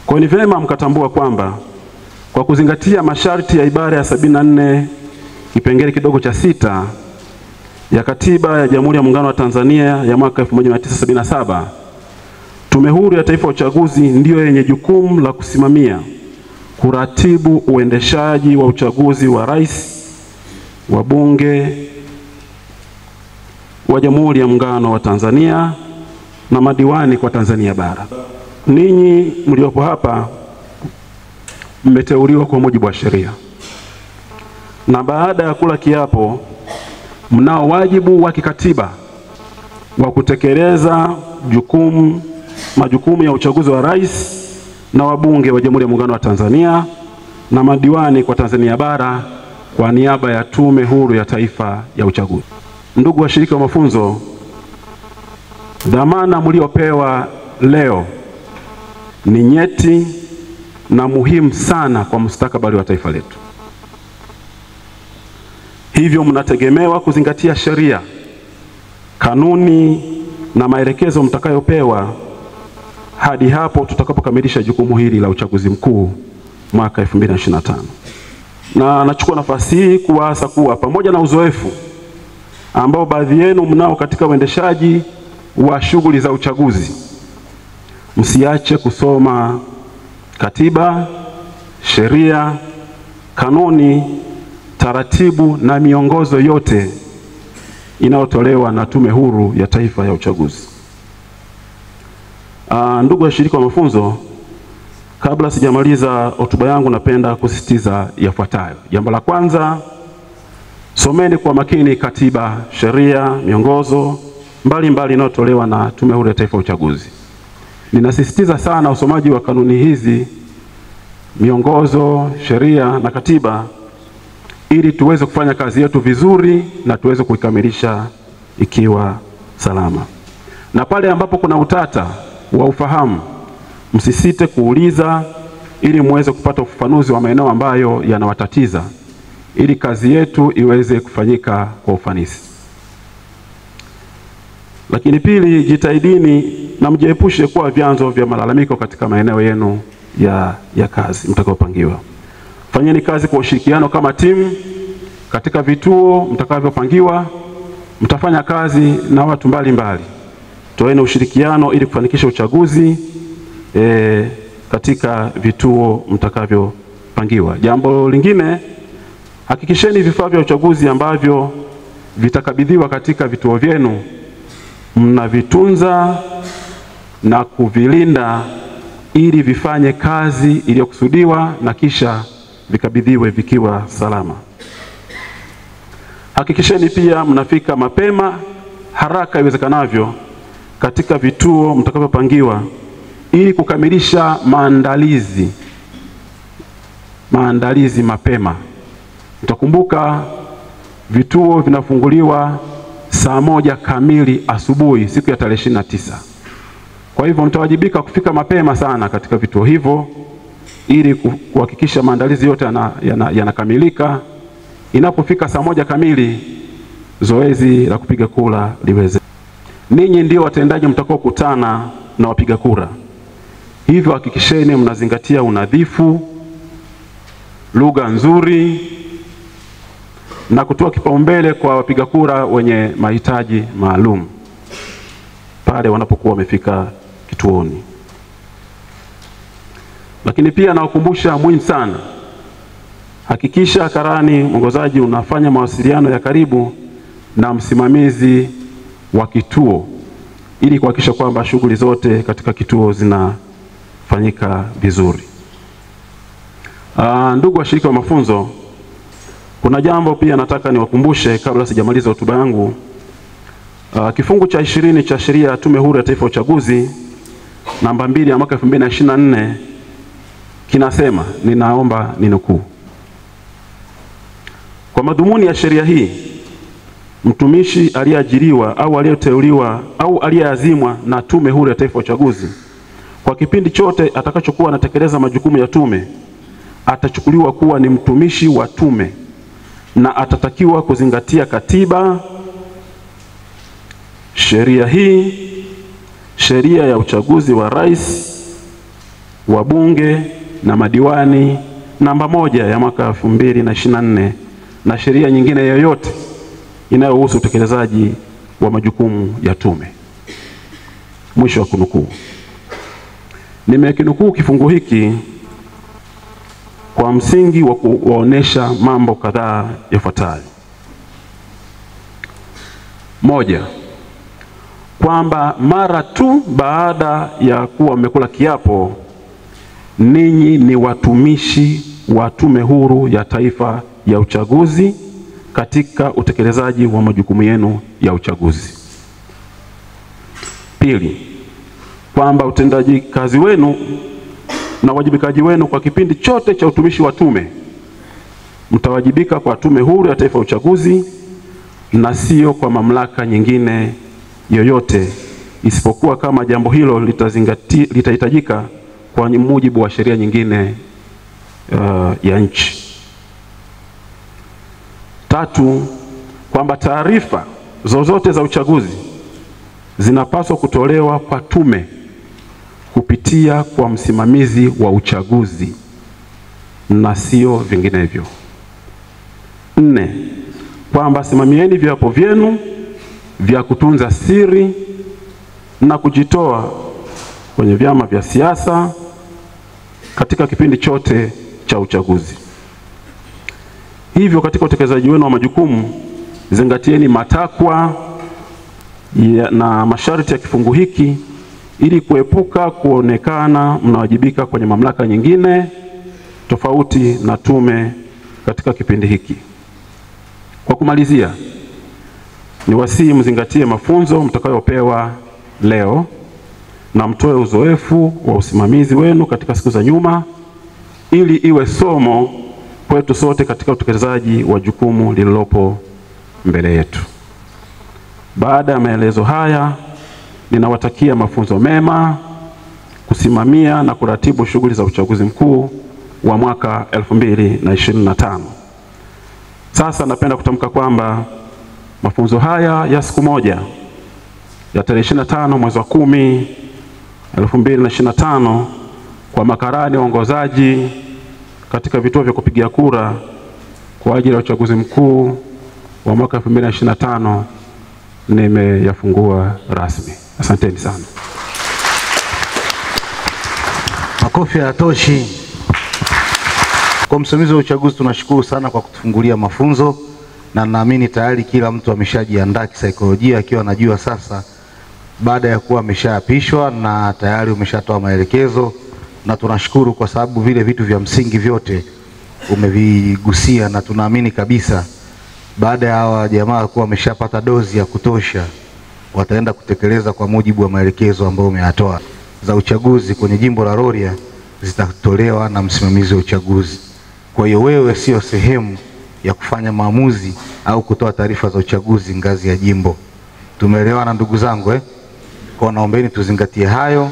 Kwa ni vyema mkatambua kwamba kwa kuzingatia masharti ya ibara ya 74 kipengele kidogo cha 6 ya Katiba ya Jamhuri ya Muungano wa Tanzania ya mwaka 1977, Tume Huru ya Taifa ya Uchaguzi ndiyo yenye jukumu la kusimamia, kuratibu uendeshaji wa uchaguzi wa rais, wa bunge wa Jamhuri ya Muungano wa Tanzania na madiwani kwa Tanzania bara. Ninyi mliopo hapa mmeteuliwa kwa mujibu wa sheria, na baada ya kula kiapo mnao wajibu wa kikatiba wa kutekeleza majukumu ya uchaguzi wa rais na wabunge wa Jamhuri ya Muungano wa Tanzania na madiwani kwa Tanzania bara kwa niaba ya Tume Huru ya Taifa ya Uchaguzi. Ndugu washiriki wa mafunzo, dhamana mliopewa leo ni nyeti na muhimu sana kwa mustakabali wa taifa letu. Hivyo mnategemewa kuzingatia sheria, kanuni na maelekezo mtakayopewa hadi hapo tutakapokamilisha jukumu hili la uchaguzi mkuu mwaka 2025. Na nachukua nafasi hii kuwaasa kuwa pamoja na uzoefu ambao baadhi yenu mnao katika uendeshaji wa shughuli za uchaguzi, msiache kusoma katiba, sheria, kanuni, taratibu na miongozo yote inayotolewa na Tume Huru ya Taifa ya Uchaguzi. Ndugu washiriki wa mafunzo, kabla sijamaliza hotuba yangu napenda kusisitiza yafuatayo. Jambo la kwanza, someni kwa makini katiba, sheria, miongozo mbalimbali inayotolewa na Tume Huru ya Taifa ya Uchaguzi. Ninasisitiza sana usomaji wa kanuni hizi, miongozo, sheria na katiba ili tuweze kufanya kazi yetu vizuri na tuweze kuikamilisha ikiwa salama. Na pale ambapo kuna utata wa ufahamu, msisite kuuliza ili muweze kupata ufafanuzi wa maeneo ambayo yanawatatiza ili kazi yetu iweze kufanyika kwa ufanisi. Lakini pili, jitahidini na mjiepushe kuwa vyanzo vya malalamiko katika maeneo yenu ya kazi mtakayopangiwa. Fanyeni kazi kwa ushirikiano kama timu katika vituo mtakavyopangiwa. Mtafanya kazi na watu mbalimbali. Toeni ushirikiano ili kufanikisha uchaguzi katika vituo mtakavyopangiwa. Jambo lingine, hakikisheni vifaa vya uchaguzi ambavyo vitakabidhiwa katika vituo vyenu mnavitunza na kuvilinda ili vifanye kazi iliyokusudiwa na kisha vikabidhiwe vikiwa salama. Hakikisheni pia mnafika mapema haraka iwezekanavyo katika vituo mtakavyopangiwa ili kukamilisha maandalizi mapema. Mtakumbuka vituo vinafunguliwa saa 1 kamili asubuhi siku ya tarehe 29. Kwa hivyo mtawajibika kufika mapema sana katika vituo hivyo ili kuhakikisha maandalizi yote yanakamilika. Inapofika saa 1 kamili zoezi la kupiga kura liweze. Ninyi ndio watendaji mtakao kutana na wapiga kura. Hivyo hakikisheni mnazingatia unadhifu, lugha nzuri na kutoa kipaumbele kwa wapiga kura wenye mahitaji maalum pale wanapokuwa wamefika kituoni. Lakini pia nawakumbusha muhimu sana, hakikisha karani mwongozaji unafanya mawasiliano ya karibu na msimamizi wa kituo ili kuhakikisha kwamba shughuli zote katika kituo zinafanyika vizuri. Ndugu washiriki wa mafunzo, kuna jambo pia nataka niwakumbushe kabla sijamaliza hotuba yangu. Kifungu cha 20 cha sheria ya Tume Huru ya Taifa ya Uchaguzi namba 2 ya mwaka 2024 kinasema, ninaomba ninukuu: kwa madhumuni ya sheria hii, mtumishi aliyeajiriwa au aliyeteuliwa au aliyeazimwa na Tume Huru ya Taifa ya Uchaguzi kwa kipindi chote atakachokuwa anatekeleza majukumu ya tume atachukuliwa kuwa ni mtumishi wa tume na atatakiwa kuzingatia katiba, sheria hii, sheria ya uchaguzi wa rais, wabunge na madiwani namba 1 ya mwaka 2024 na sheria nyingine yoyote inayohusu utekelezaji wa majukumu ya tume. Mwisho wa kunukuu. Nimekinukuu kifungu hiki kwa msingi wa kuonesha mambo kadhaa yafuatayo. 1. Kwamba mara tu baada ya kuwa mmekula kiapo, ninyi ni watumishi wa Tume Huru ya Taifa ya Uchaguzi katika utekelezaji wa majukumu yenu ya uchaguzi. 2. Kwamba utendaji kazi wenu na wajibikaji wenu kwa kipindi chote cha utumishi wa tume mtawajibika kwa Tume Huru ya Taifa ya Uchaguzi na sio kwa mamlaka nyingine yoyote, isipokuwa kama jambo hilo litahitajika kwa mujibu wa sheria nyingine ya nchi. 3. Kwamba taarifa zozote za uchaguzi zinapaswa kutolewa kwa tume kupitia kwa msimamizi wa uchaguzi na sio vinginevyo. 4. Kwamba simamieni viapo vyenu vya kutunza siri na kujitoa kwenye vyama vya siasa katika kipindi chote cha uchaguzi. Hivyo katika utekelezaji wenu wa majukumu, zingatieni matakwa na masharti ya kifungu hiki ili kuepuka kuonekana mnawajibika kwenye mamlaka nyingine tofauti na tume katika kipindi hiki. Kwa kumalizia, niwasihi mzingatie mafunzo mtakayopewa leo na mtoe uzoefu wa usimamizi wenu katika siku za nyuma ili iwe somo kwetu sote katika utekelezaji wa jukumu lililopo mbele yetu. Baada ya maelezo haya, ninawatakia mafunzo mema kusimamia na kuratibu shughuli za uchaguzi mkuu wa mwaka 2025. Sasa napenda kutamka kwamba mafunzo haya ya siku moja ya tarehe 25 mwezi wa 10 2025 kwa makarani waongozaji katika vituo vya kupigia kura kwa ajili ya uchaguzi mkuu wa mwaka 2025 nimeyafungua rasmi. Asanteni sana. Makofi hayatoshi. Kwa msimamizi wa uchaguzi tunashukuru sana kwa kutufungulia mafunzo, na naamini tayari kila mtu ameshajiandaa kisaikolojia akiwa anajua sasa baada ya kuwa ameshaapishwa na tayari umeshatoa maelekezo, na tunashukuru kwa sababu vile vitu vya msingi vyote umevigusia, na tunaamini kabisa baada ya hawa jamaa kuwa wameshapata dozi ya kutosha wataenda kutekeleza kwa mujibu wa maelekezo ambayo umeyatoa. Za uchaguzi kwenye jimbo la Rorya zitatolewa na msimamizi wa uchaguzi. Kwa hiyo wewe sio sehemu ya kufanya maamuzi au kutoa taarifa za uchaguzi ngazi ya jimbo. Tumeelewana ndugu zangu Kwa naombeni tuzingatie hayo,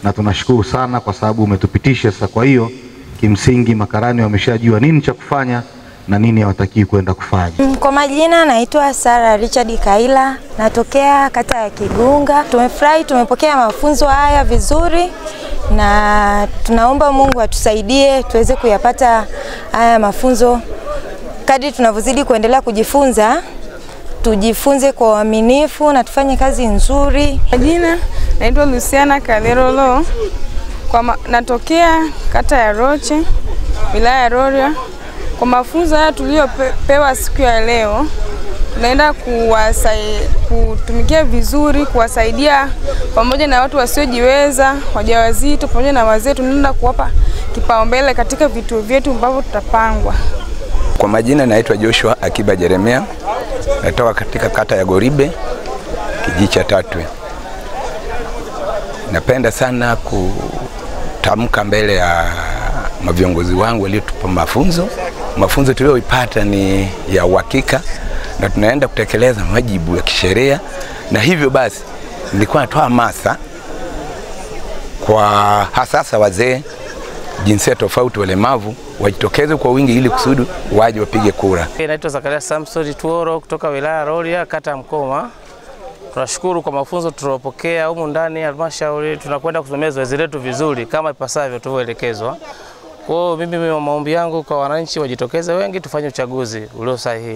na tunashukuru sana kwa sababu umetupitisha sasa. Kwa hiyo kimsingi makarani wameshajua nini cha kufanya na nini hawataki kwenda kufanya. Kwa majina naitwa Sara Richard Kaila, natokea kata ya Kigunga. Tumefurahi, tumepokea mafunzo haya vizuri na tunaomba Mungu atusaidie tuweze kuyapata haya mafunzo. Kadri tunavyozidi kuendelea kujifunza, tujifunze kwa uaminifu na tufanye kazi nzuri. Majina naitwa Luciana Kalerolo, natokea kata ya Roche, wilaya ya Rorya. Kwa mafunzo haya tuliyopewa siku ya leo, tunaenda kutumikia vizuri, kuwasaidia pamoja na watu wasiojiweza, wajawazito pamoja na wazee. Tunaenda kuwapa kipaumbele katika vituo vyetu ambavyo tutapangwa. Kwa majina naitwa Joshua Akiba Jeremia, natoka katika kata ya Goribe, kijiji cha Tatwe. Napenda sana kutamka mbele ya maviongozi wangu waliotupa mafunzo. Mafunzo tuliyoipata ni ya uhakika na tunaenda kutekeleza majibu ya kisheria, na hivyo basi nilikuwa natoa hamasa kwa hasasa wazee, jinsia tofauti, walemavu wajitokeze kwa wingi ili kusudi waje wapige kura. Naitwa Zakaria Samson Tuoro kutoka wilaya ya Rorya, kata Mkoma. Tunashukuru kwa mafunzo tuliyopokea humu ndani ya halmashauri. Tunakwenda kusimamia zoezi letu vizuri kama ipasavyo tulivyoelekezwa. Kwa hiyo mimi maombi yangu kwa wananchi wajitokeze wengi, tufanye uchaguzi ulio sahihi.